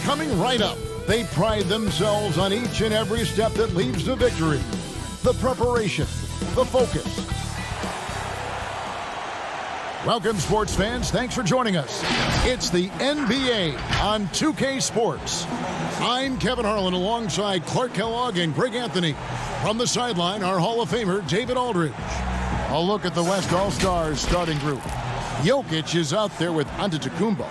Coming right up, they pride themselves on each and every step that leads to victory. The preparation, the focus. Welcome, sports fans. Thanks for joining us. It's the NBA on 2K Sports. I'm Kevin Harlan alongside Clark Kellogg and Greg Anthony. From the sideline, our Hall of Famer, David Aldridge. A look at the West All-Stars starting group. Jokic is out there with Antetokounmpo.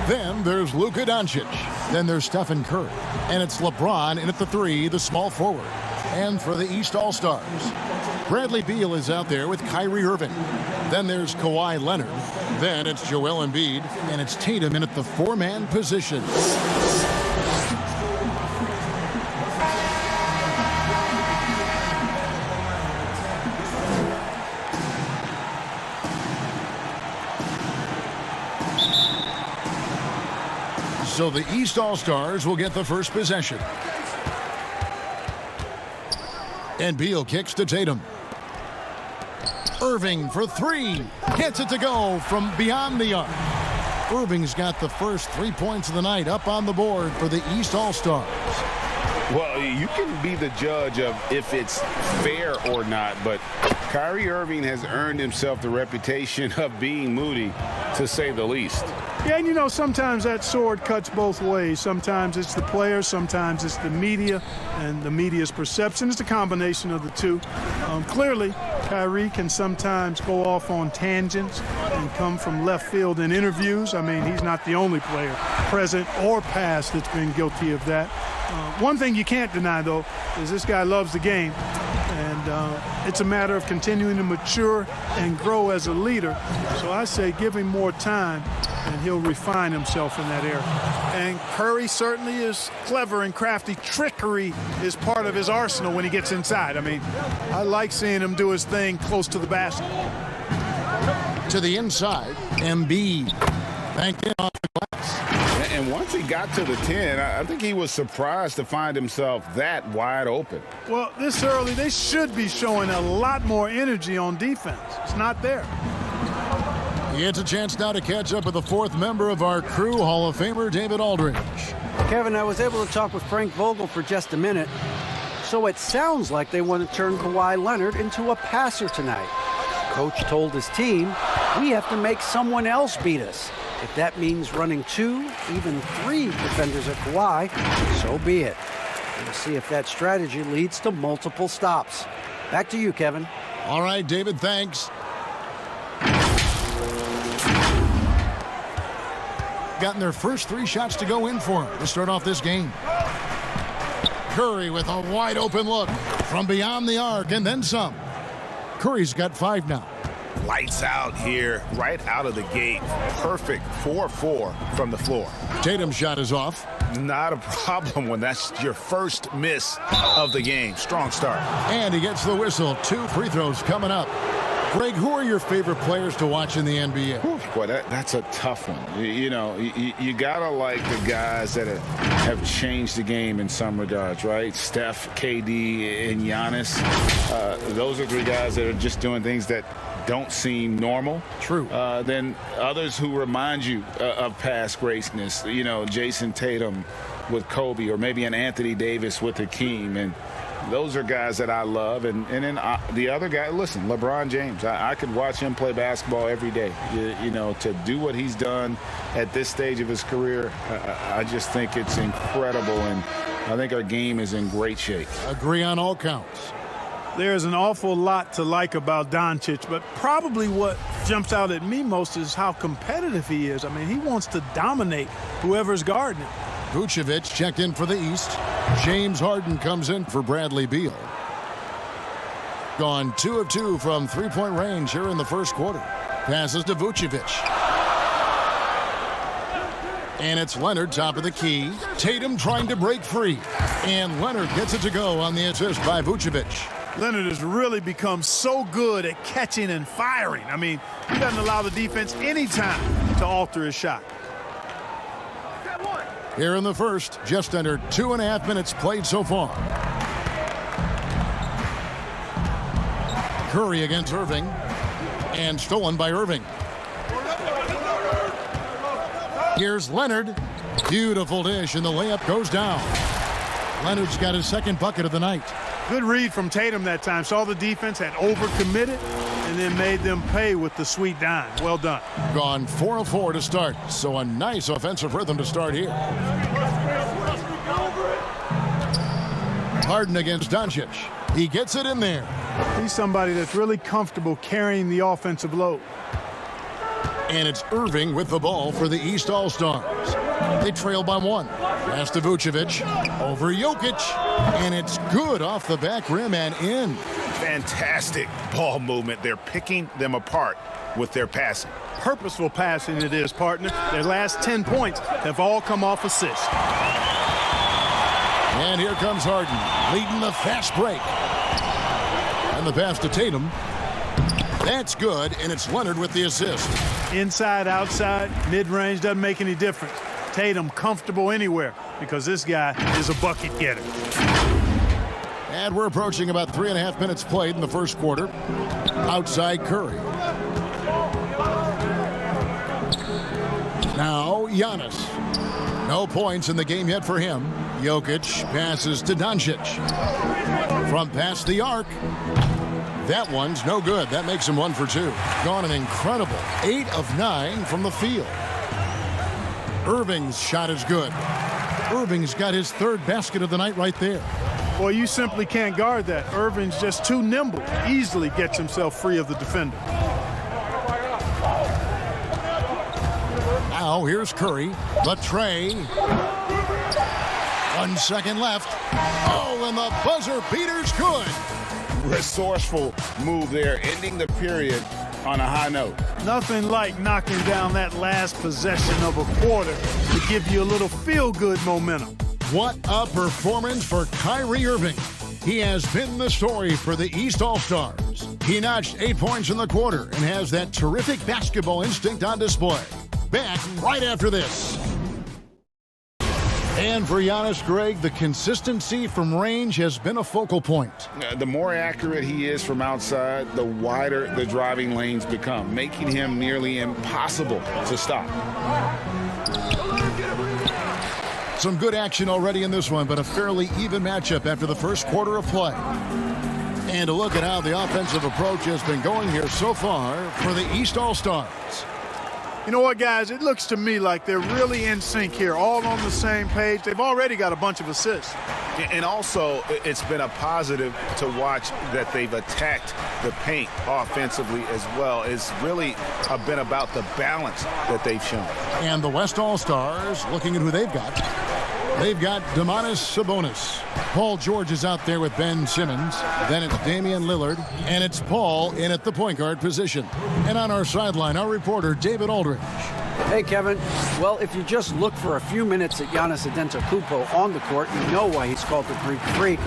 Then there's Luka Doncic. Then there's Stephen Curry. And it's LeBron in at the 3, the small forward. And for the East All-Stars, Bradley Beal is out there with Kyrie Irving. Then there's Kawhi Leonard. Then it's Joel Embiid. And it's Tatum in at the 4-man position. So the East All-Stars will get the first possession. And Beal kicks to Tatum. Irving for 3. Gets it to go from beyond the arc. Irving's got the first 3 points of the night up on the board for the East All-Stars. Well, you can be the judge of if it's fair or not, but Kyrie Irving has earned himself the reputation of being moody, to say the least. Yeah, and you know, sometimes that sword cuts both ways. Sometimes it's the players, sometimes it's the media, and the media's perception. It's a combination of the two. Clearly, Kyrie can sometimes go off on tangents and come from left field in interviews. I mean, he's not the only player, present or past, that's been guilty of that. One thing you can't deny, though, is this guy loves the game. And it's a matter of continuing to mature and grow as a leader. So I say give him more time, and he'll refine himself in that area. And Curry certainly is clever and crafty. Trickery is part of his arsenal when he gets inside. I mean, I like seeing him do his thing close to the basket. To the inside, Embiid. Banked in off the glass. And once he got to the 10, I think he was surprised to find himself that wide open. Well, this early, they should be showing a lot more energy on defense. It's not there. He gets a chance now to catch up with the 4th member of our crew, Hall of Famer David Aldridge. Kevin, I was able to talk with Frank Vogel for just a minute. So it sounds like they want to turn Kawhi Leonard into a passer tonight. Coach told his team, we have to make someone else beat us. If that means running 2, even 3 defenders at Kawhi, so be it. We'll see if that strategy leads to multiple stops. Back to you, Kevin. All right, David, thanks. Gotten their first 3 shots to go in for him to start off this game. Curry with a wide open look from beyond the arc and then some. Curry's got 5 now. Lights out here, right out of the gate. Perfect 4-4 from the floor. Tatum's shot is off. Not a problem when that's your first miss of the game. Strong start. And he gets the whistle. 2 free throws coming up. Greg, who are your favorite players to watch in the NBA? Boy, that's a tough one. You know, you got to like the guys that have changed the game in some regards, right? Steph, KD, and Giannis. Those are 3 guys that are just doing things that don't seem normal. True. Then others who remind you of past greatness. You know, Jason Tatum with Kobe, or maybe an Anthony Davis with Hakeem. And those are guys that I love. And then the other guy, listen, LeBron James. I could watch him play basketball every day. You know, to do what he's done at this stage of his career, I just think it's incredible. And I think our game is in great shape. Agree on all counts. There's an awful lot to like about Doncic, but probably what jumps out at me most is how competitive he is. I mean, he wants to dominate whoever's guarding him. Vucevic checked in for the East. James Harden comes in for Bradley Beal. Gone 2 of 2 from 3-point range here in the first quarter. Passes to Vucevic. And it's Leonard top of the key. Tatum trying to break free. And Leonard gets it to go on the assist by Vucevic. Leonard has really become so good at catching and firing. I mean, he doesn't allow the defense any time to alter his shot. Here in the first, just under 2.5 minutes played so far. Curry against Irving. And stolen by Irving. Here's Leonard. Beautiful dish, and the layup goes down. Leonard's got his second bucket of the night. Good read from Tatum that time. Saw the defense, had overcommitted, and then made them pay with the sweet dime. Well done. Gone 4 of 4 to start, so a nice offensive rhythm to start here. Harden against Doncic. He gets it in there. He's somebody that's really comfortable carrying the offensive load. And it's Irving with the ball for the East All-Stars. They trail by 1. Pass to Vucevic over Jokic, and it's good off the back rim and in. Fantastic ball movement. They're picking them apart with their passing. Purposeful passing it is, partner. Their last 10 points have all come off assists. And here comes Harden, leading the fast break. And the pass to Tatum. That's good, and it's Leonard with the assist. Inside, outside, mid-range doesn't make any difference. Tatum comfortable anywhere because this guy is a bucket getter. And we're approaching about 3.5 minutes played in the first quarter. Outside Curry. Now Giannis. No points in the game yet for him. Jokic passes to Doncic. From past the arc. That one's no good. That makes him 1 for 2. Gone an incredible 8 of 9 from the field. Irving's shot is good. Irving's got his 3rd basket of the night right there. Boy, you simply can't guard that. Irving's just too nimble. Easily gets himself free of the defender. Now here's Curry. The tray. 1 second left. Oh, and the buzzer beater's good. Resourceful move there, ending the period on a high note. Nothing like knocking down that last possession of a quarter to give you a little feel-good momentum. What a performance for Kyrie Irving. He has been the story for the East All-Stars. He notched 8 points in the quarter and has that terrific basketball instinct on display. Back right after this. And for Giannis, Greg, the consistency from range has been a focal point. The more accurate he is from outside, the wider the driving lanes become, making him nearly impossible to stop. Some good action already in this one, but a fairly even matchup after the first quarter of play. And a look at how the offensive approach has been going here so far for the East All-Stars. You know what, guys? It looks to me like they're really in sync here, all on the same page. They've already got a bunch of assists. And also, it's been a positive to watch that they've attacked the paint offensively as well. It's really been about the balance that they've shown. And the West All-Stars, looking at who they've got. They've got Domantas Sabonis. Paul George is out there with Ben Simmons. Then it's Damian Lillard. And it's Paul in at the point guard position. And on our sideline, our reporter, David Aldridge. Hey, Kevin. Well, if you just look for a few minutes at Giannis Antetokounmpo on the court, you know why he's called the Greek Freak.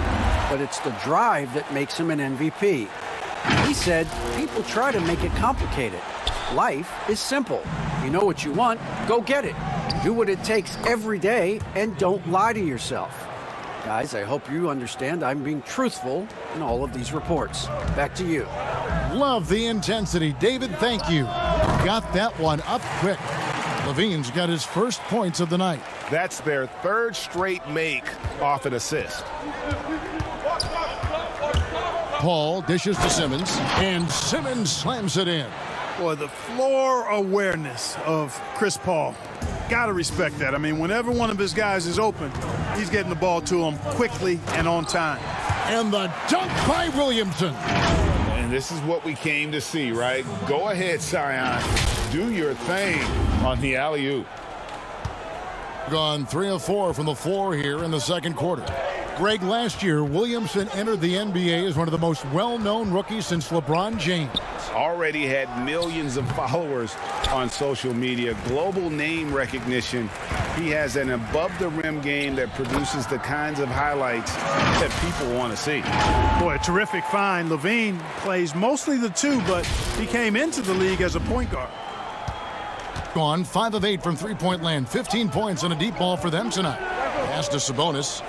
But it's the drive that makes him an MVP. He said, people try to make it complicated. Life is simple. You know what you want, go get it. Do what it takes every day and don't lie to yourself. Guys, I hope you understand I'm being truthful in all of these reports. Back to you. Love the intensity. David, thank you. Got that one up quick. Levine's got his first points of the night. That's their 3rd straight make off an assist. Paul dishes to Simmons, and Simmons slams it in. Boy, the floor awareness of Chris Paul. Got to respect that. I mean, whenever one of his guys is open, he's getting the ball to him quickly and on time. And the dunk by Williamson. And this is what we came to see, right? Go ahead, Zion. Do your thing on the alley-oop. Gone 3 of 4 from the floor here in the second quarter. Greg, last year, Williamson entered the NBA as one of the most well-known rookies since LeBron James. Already had millions of followers on social media, global name recognition. He has an above-the-rim game that produces the kinds of highlights that people want to see. Boy, a terrific find. Levine plays mostly the 2, but he came into the league as a point guard. Gone 5 of 8 from three-point land. 15 points and a deep ball for them tonight. Pass to Sabonis.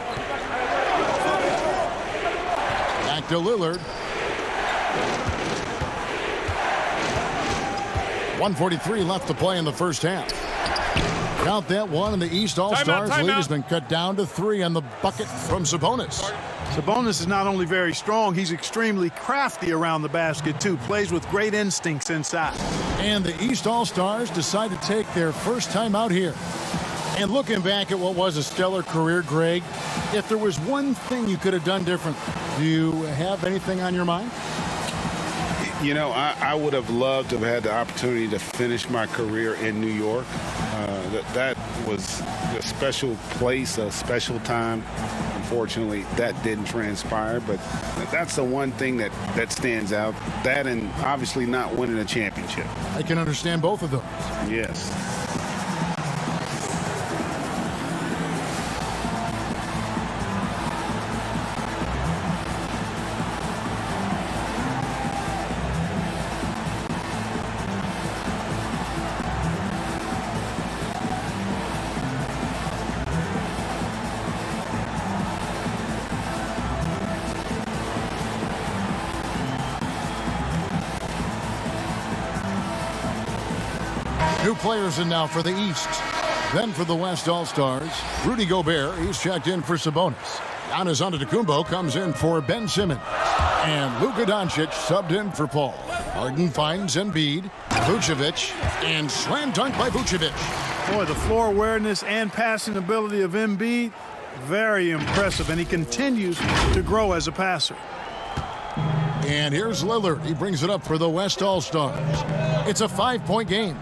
Back to Lillard. 1:43 left to play in the first half. Count that one, and the East All-Stars lead has been cut down to 3 on the bucket from Sabonis. Sabonis is not only very strong, he's extremely crafty around the basket, too. Plays with great instincts inside. And the East All-Stars decide to take their first time out here. And looking back at what was a stellar career, Greg, if there was one thing you could have done different, do you have anything on your mind? You know, I would have loved to have had the opportunity to finish my career in New York. That was a special place, a special time. Unfortunately, that didn't transpire, but that's the one thing that stands out. That and obviously not winning a championship. I can understand both of those. Yes. New players in now for the East. Then for the West All-Stars, Rudy Gobert, he's checked in for Sabonis. Giannis Antetokounmpo comes in for Ben Simmons. And Luka Doncic subbed in for Paul. Harden finds Embiid, Vucevic, and slam dunk by Vucevic. Boy, the floor awareness and passing ability of Embiid, very impressive, and he continues to grow as a passer. And here's Lillard. He brings it up for the West All-Stars. It's a 5-point game.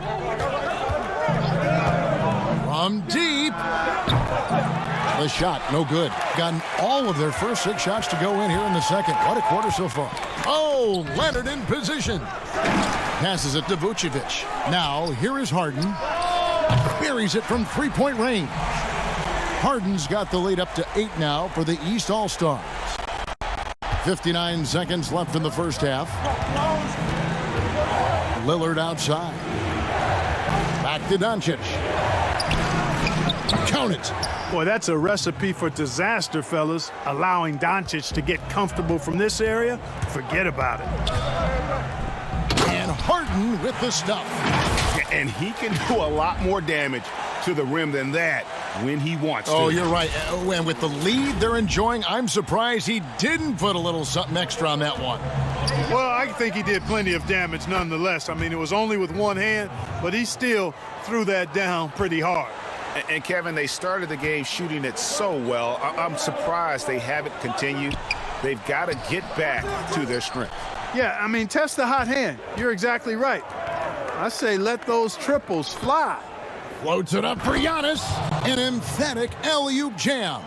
From deep. The shot, no good. Gotten all of their first 6 shots to go in here in the second. What a quarter so far. Oh, Leonard in position. Passes it to Vucevic. Now, here is Harden. Buries it from 3-point range. Harden's got the lead up to 8 now for the East All-Stars. 59 seconds left in the first half. Lillard outside. Back to Doncic. Count it. Boy, that's a recipe for disaster, fellas. Allowing Doncic to get comfortable from this area, forget about it. And Harden with the stuff. And he can do a lot more damage to the rim than that when he wants to. Oh, you're right. And with the lead they're enjoying, I'm surprised he didn't put a little something extra on that one. Well, I think he did plenty of damage nonetheless. I mean, it was only with one hand, but he still threw that down pretty hard. And Kevin, they started the game shooting it so well. I'm surprised they haven't continued. They've got to get back to their strength. Yeah, I mean, test the hot hand. You're exactly right. I say let those triples fly. Floats it up for Giannis. An emphatic alley-oop jam.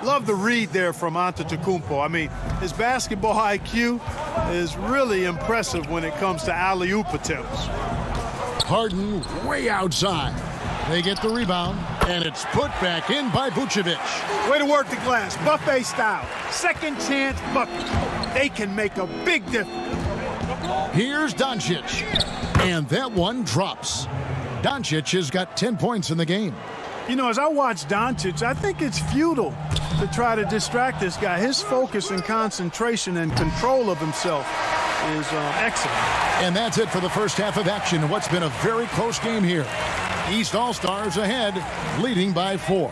Love the read there from Antetokounmpo. I mean, his basketball IQ is really impressive when it comes to alley-oop attempts. Harden way outside. They get the rebound, and it's put back in by Vucevic. Way to work the glass, buffet style. Second chance bucket. They can make a big difference. Here's Doncic, and that one drops. Doncic has got 10 points in the game. You know, as I watch Doncic, I think it's futile to try to distract this guy. His focus and concentration and control of himself is excellent. And that's it for the first half of action in what's been a very close game here. East All-Stars ahead, leading by 4.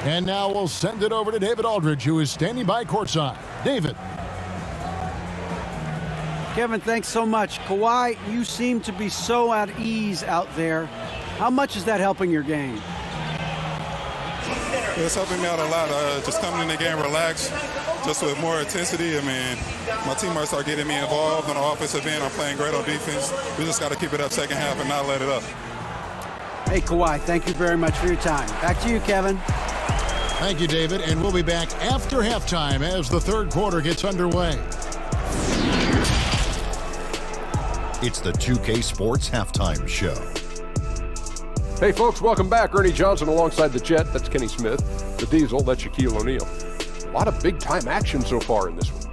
And now we'll send it over to David Aldridge, who is standing by courtside. David. Kevin, thanks so much. Kawhi, you seem to be so at ease out there. How much is that helping your game? It's helping me out a lot. Just coming in the game relaxed, just with more intensity. I mean, my teammates are getting me involved on the offensive end. I'm playing great on defense. We just got to keep it up second half and not let it up. Hey, Kawhi, thank you very much for your time. Back to you, Kevin. Thank you, David. And we'll be back after halftime as the third quarter gets underway. It's the 2K Sports Halftime Show. Hey, folks, welcome back. Ernie Johnson alongside the Jet. That's Kenny Smith. The Diesel, that's Shaquille O'Neal. A lot of big-time action so far in this one.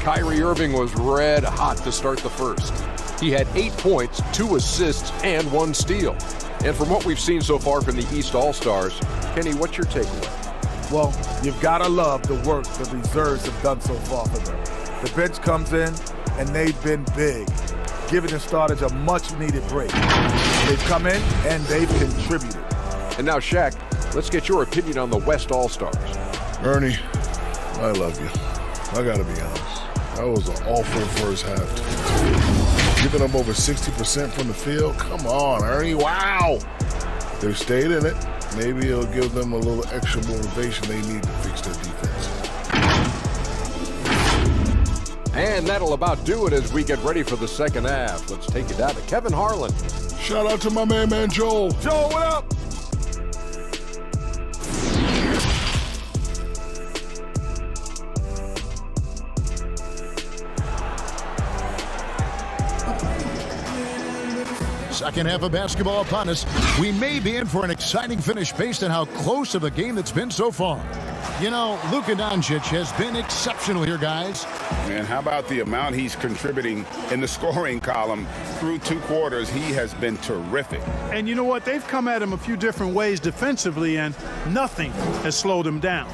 Kyrie Irving was red hot to start the first. He had 8 points, 2 assists, and 1 steal. And from what we've seen so far from the East All-Stars, Kenny, what's your takeaway? Well, you've got to love the work the reserves have done so far for them. The bench comes in, and they've been big, giving the starters a much-needed break. They've come in and they've contributed. And now, Shaq, let's get your opinion on the West All-Stars. Ernie, I love you. I gotta be honest. That was an awful first half. Giving them over 60% from the field? Come on, Ernie, wow! They've stayed in it. Maybe it'll give them a little extra motivation they need to fix their defense. And that'll about do it as we get ready for the second half. Let's take it down to Kevin Harlan. Shout out to my man Joel. Joe, what up? Second half of basketball upon us. We may be in for an exciting finish based on how close of a game that's been so far. You know, Luka Doncic has been exceptional here, guys. Man, how about the amount he's contributing in the scoring column through 2 quarters? He has been terrific. And you know what? They've come at him a few different ways defensively, and nothing has slowed him down.